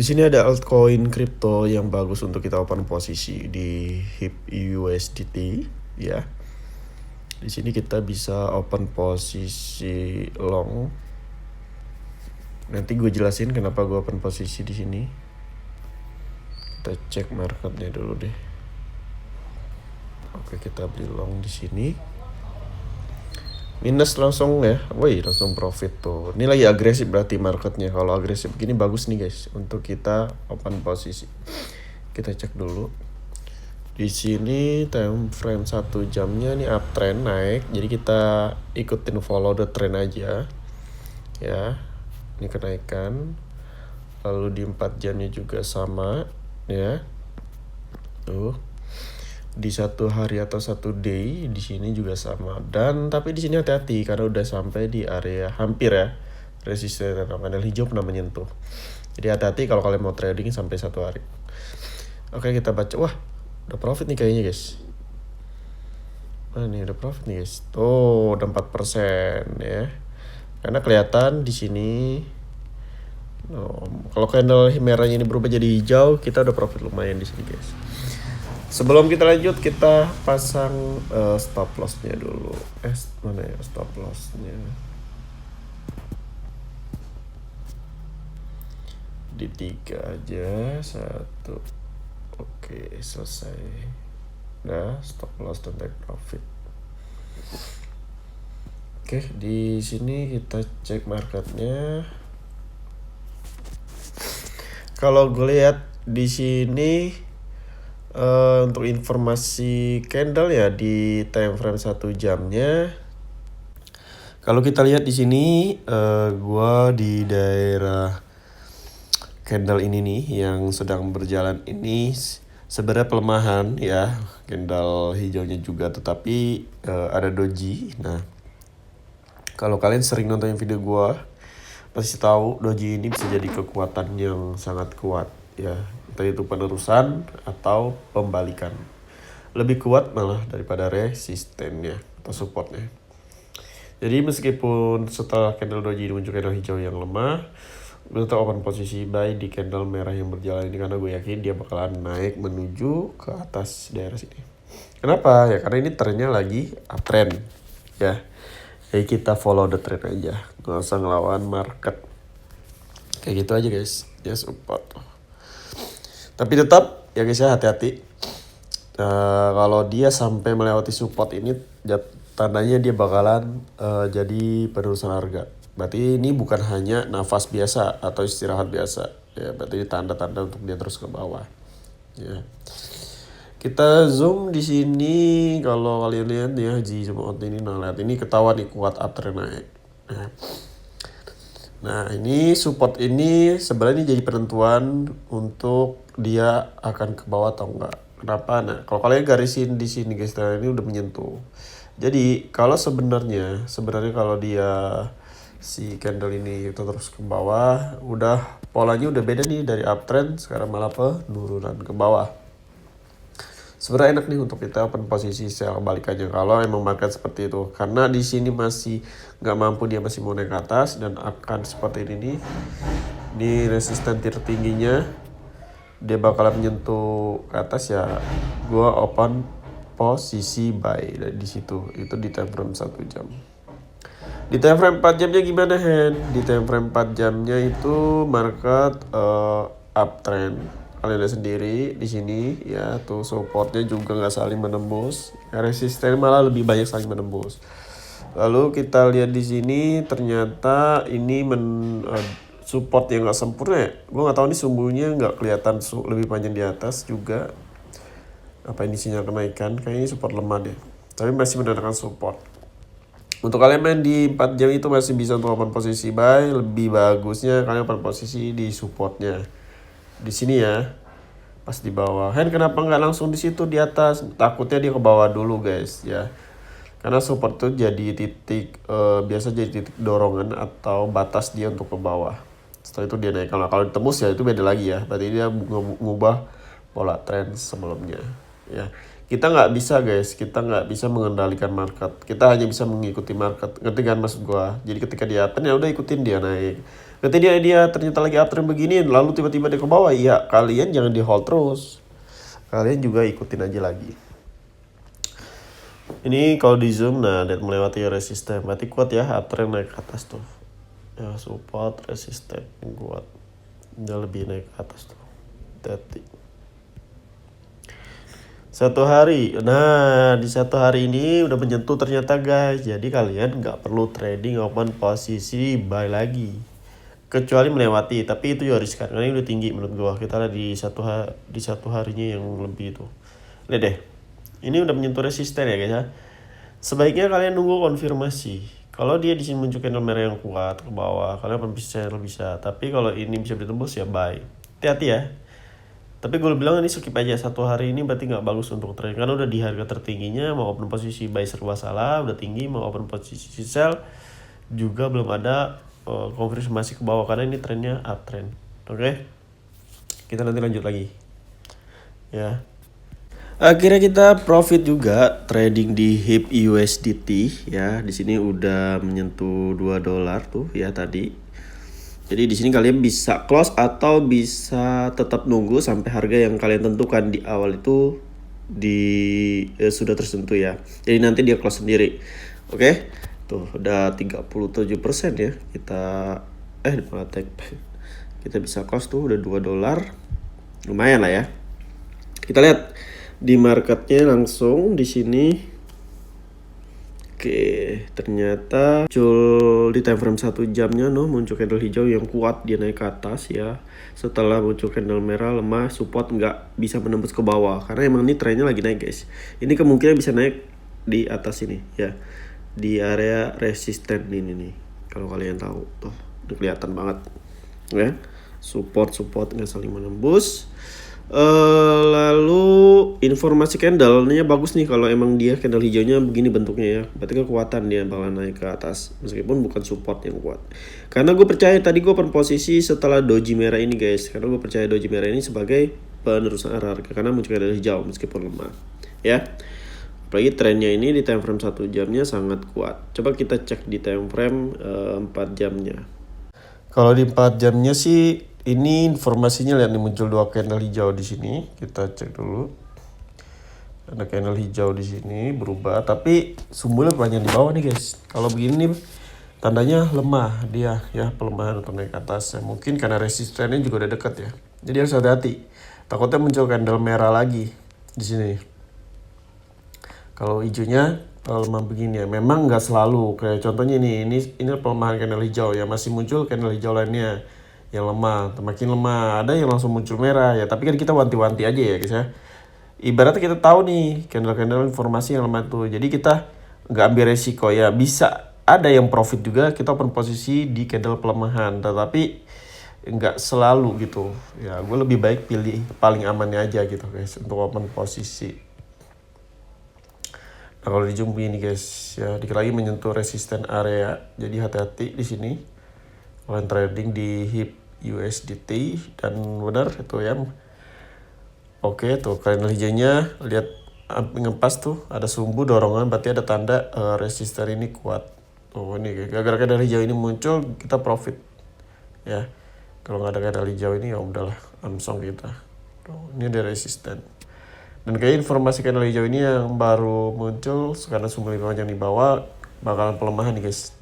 Di sini ada altcoin crypto yang bagus untuk kita open posisi di HIP USDT ya. Di sini kita bisa open posisi long. Nanti gue jelasin kenapa gue open posisi di sini. Kita cek marketnya dulu deh. Oke, kita beli long di sini. Minus langsung ya, woi langsung profit tuh. Ini lagi agresif berarti marketnya. Kalau agresif begini bagus nih guys untuk kita open posisi. Kita cek dulu. Di sini time frame 1 jamnya nih uptrend naik. Jadi kita ikutin follow the trend aja. Ya. Ini kenaikan. Lalu di 4 jamnya juga sama ya. Tuh. Di 1 hari atau 1 day di sini juga sama. Dan tapi di sini hati-hati karena udah sampai di area hampir ya resisten candle hijau pernah menyentuh. Jadi hati-hati kalau kalian mau trading sampai 1 hari. Oke, kita baca. Wah, udah profit nih kayaknya guys. Nih udah profit nih guys. Tuh udah 4% ya. Karena kelihatan di sini. Kalau candle merahnya ini berubah jadi hijau, kita udah profit lumayan di sini guys. Sebelum kita lanjut, kita pasang stop lossnya dulu. Mana ya stop lossnya? Di 3 aja, 1. Oke, selesai. Nah, stop loss dan take profit. Oke, di sini kita cek marketnya. Kalau gue lihat di sini untuk informasi candle ya di time frame 1 jamnya. Kalau kita lihat di sini gua di daerah candle ini nih yang sedang berjalan ini sebenarnya pelemahan ya, candle hijaunya juga tetapi ada doji. Nah, kalau kalian sering nonton video gua pasti tahu doji ini bisa jadi kekuatan yang sangat kuat ya. Entah itu penerusan atau pembalikan. Lebih kuat malah daripada resistennya atau supportnya. Jadi meskipun setelah candle doji muncul candle hijau yang lemah, gue tetap open posisi buy di candle merah yang berjalan ini karena gue yakin dia bakalan naik menuju ke atas daerah sini. Kenapa? Ya karena ini trennya lagi uptrend ya. Jadi kita follow the trend aja, gak usah ngelawan market. Kayak gitu aja guys, dia support. Tapi tetap ya guys ya hati-hati. Kalau dia sampai melewati support ini tandanya dia bakalan jadi penerusan harga. Berarti ini bukan hanya nafas biasa atau istirahat biasa. Ya, berarti ini tanda-tanda untuk dia terus ke bawah. Ya. Kita zoom di sini kalau kalian lihat ya di zoom out ini, nah lihat ini ketahuan nih kuat uptrend naik. Nah ini support ini sebenarnya jadi penentuan untuk dia akan ke bawah atau enggak. Kenapa? Nah kalau kalian garisin di sini guys, nah ini udah menyentuh. Jadi kalau sebenarnya kalau dia si candle ini terus ke bawah, udah polanya udah beda nih dari uptrend, sekarang malah penurunan ke bawah. Sebenarnya enak nih untuk kita open posisi sell kebalikannya kalau emang market seperti itu, karena di sini masih nggak mampu, dia masih mau naik ke atas dan akan seperti ini nih. Di resisten tertingginya dia bakalan menyentuh ke atas ya, gua open posisi buy di situ. Itu di time frame 1 jam. Di time frame 4 jamnya gimana Hen? Di time frame 4 jamnya itu market uptrend. Kalian lihat sendiri di sini ya, tuh supportnya juga nggak saling menembus, resisten malah lebih banyak saling menembus. Lalu kita lihat di sini ternyata ini support yang nggak sempurna ya. Gue nggak tahu nih sumbunya nggak kelihatan lebih panjang di atas juga. Apa ini sinyal kenaikan? Kayaknya support lemah deh. Tapi masih menandakan support. Untuk kalian main di 4 jam itu masih bisa untuk open posisi buy. Lebih bagusnya kalian open posisi di supportnya. Di sini ya, pas di bawah. Hen kenapa nggak langsung di situ di atas? Takutnya dia ke bawah dulu guys ya. Karena support itu jadi titik biasa jadi titik dorongan atau batas dia untuk ke bawah. Setelah itu dia naik. Kalau ditembus ya itu beda lagi ya. Berarti dia mengubah pola tren sebelumnya. Ya, kita nggak bisa guys. Kita nggak bisa mengendalikan market. Kita hanya bisa mengikuti market. Ngerti kan maksud gua? Jadi ketika dia uptrend ya udah ikutin dia naik. Ketika dia ternyata lagi uptrend begini, lalu tiba-tiba dia ke bawah, ya kalian jangan di hold terus. Kalian juga ikutin aja lagi. Ini kalau di zoom, nah lihat melewati resisten, berarti kuat ya, uptrend naik ke atas tuh. Ya support, resisten kuat. Dia lebih naik ke atas tuh. Hati-hati. Satu hari, nah di satu hari ini udah menyentuh ternyata guys. Jadi kalian nggak perlu trading open posisi buy lagi, kecuali melewati. Tapi itu ya riskan karena ini udah tinggi menurut gua. Kita lihat di satu harinya yang lebih itu. Lihat deh, ini udah menyentuh resisten ya guys ya. Sebaiknya kalian nunggu konfirmasi. Kalau dia di sini muncul candle merah yang kuat ke bawah, kalian bisa bisa. Tapi kalau ini bisa ditembus ya buy. Hati-hati ya. Tapi gue bilang ini skip aja, satu hari ini berarti nggak bagus untuk trade karena udah di harga tertingginya. Mau open posisi buy serba salah, udah tinggi. Mau open posisi sell juga belum ada konfirmasi ke bawah karena ini trennya uptrend. Oke, kita nanti lanjut lagi ya. Akhirnya kita profit juga trading di HIP USDT ya. Di sini udah menyentuh $2 tuh ya tadi. Jadi di sini kalian bisa close atau bisa tetap nunggu sampai harga yang kalian tentukan di awal itu sudah tersentuh ya. Jadi nanti dia close sendiri. Oke. Tuh udah 37% ya. Kita bisa close tuh udah $2. Lumayan lah ya. Kita lihat di marketnya langsung di sini. Oke, ternyata muncul di time frame 1 jamnya muncul candle hijau yang kuat, dia naik ke atas ya. Setelah muncul candle merah lemah, support nggak bisa menembus ke bawah karena emang ini trennya lagi naik guys. Ini kemungkinan bisa naik di atas ini ya, di area resisten ini nih. Kalau kalian tahu tuh, udah kelihatan banget ya. Support nggak saling menembus. Lalu informasi candle-nya bagus nih kalau emang dia candle hijaunya begini bentuknya ya. Berarti kekuatan dia bakal naik ke atas meskipun bukan support yang kuat. Karena gue percaya tadi gue posisi setelah doji merah ini guys. Karena gue percaya doji merah ini sebagai penerusan arah harga karena muncul candle hijau meskipun lemah. Ya. Apalagi trennya ini di time frame 1 jamnya sangat kuat. Coba kita cek di time frame 4 jamnya. Kalau di 4 jamnya sih ini informasinya lihat nih muncul 2 candle hijau di sini. Kita cek dulu. Ada candle hijau di sini berubah, tapi sumbernya banyak di bawah nih guys. Kalau begini nih tandanya lemah dia ya, pelemahan atau naik ke atas. Ya, mungkin karena resistennya juga udah dekat ya. Jadi harus hati-hati. Takutnya muncul candle merah lagi di sini. Kalau hijaunya lemah begini ya, memang nggak selalu. Kayak contohnya ini pelemahan candle hijau ya, masih muncul candle hijau lainnya yang lemah, makin lemah, ada yang langsung muncul merah ya. Tapi kan kita wanti-wanti aja ya guys ya. Ibaratnya kita tahu nih candle-candle informasi yang lemah tuh, jadi kita nggak ambil resiko ya. Bisa ada yang profit juga kita open posisi di candle pelemahan, tetapi nggak selalu gitu ya. Gue lebih baik pilih paling amannya aja gitu guys untuk open posisi. Nah kalau di zoom ini guys ya, dikit lagi menyentuh resisten area, jadi hati-hati di sini kalian trading di HIP USDT. Dan benar itu ya. Oke tuh candle hijaunya lihat ngepas tuh, ada sumbu dorongan, berarti ada tanda resisten ini kuat. Tuh ini gara-gara candle hijau ini muncul kita profit ya. Kalau nggak ada candle hijau ini ya udahlah, amsong kita. Tuh, ini ada resisten. Dan kayak informasi candle hijau ini yang baru muncul karena sumbu lingkungan yang di bawah bakalan pelemahan nih guys.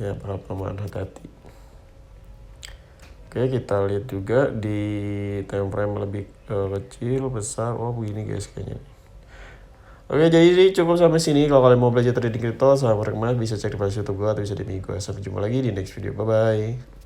Ya bakal pelemahan, hati-hati. Oke, kita lihat juga di time frame lebih kecil, besar. Oh begini guys kayaknya. Oke, jadi cukup sampai sini. Kalau kalian mau belajar trading crypto sama Rekma, bisa cek di playlist YouTube gue atau bisa di gue. Sampai jumpa lagi di next video. Bye-bye.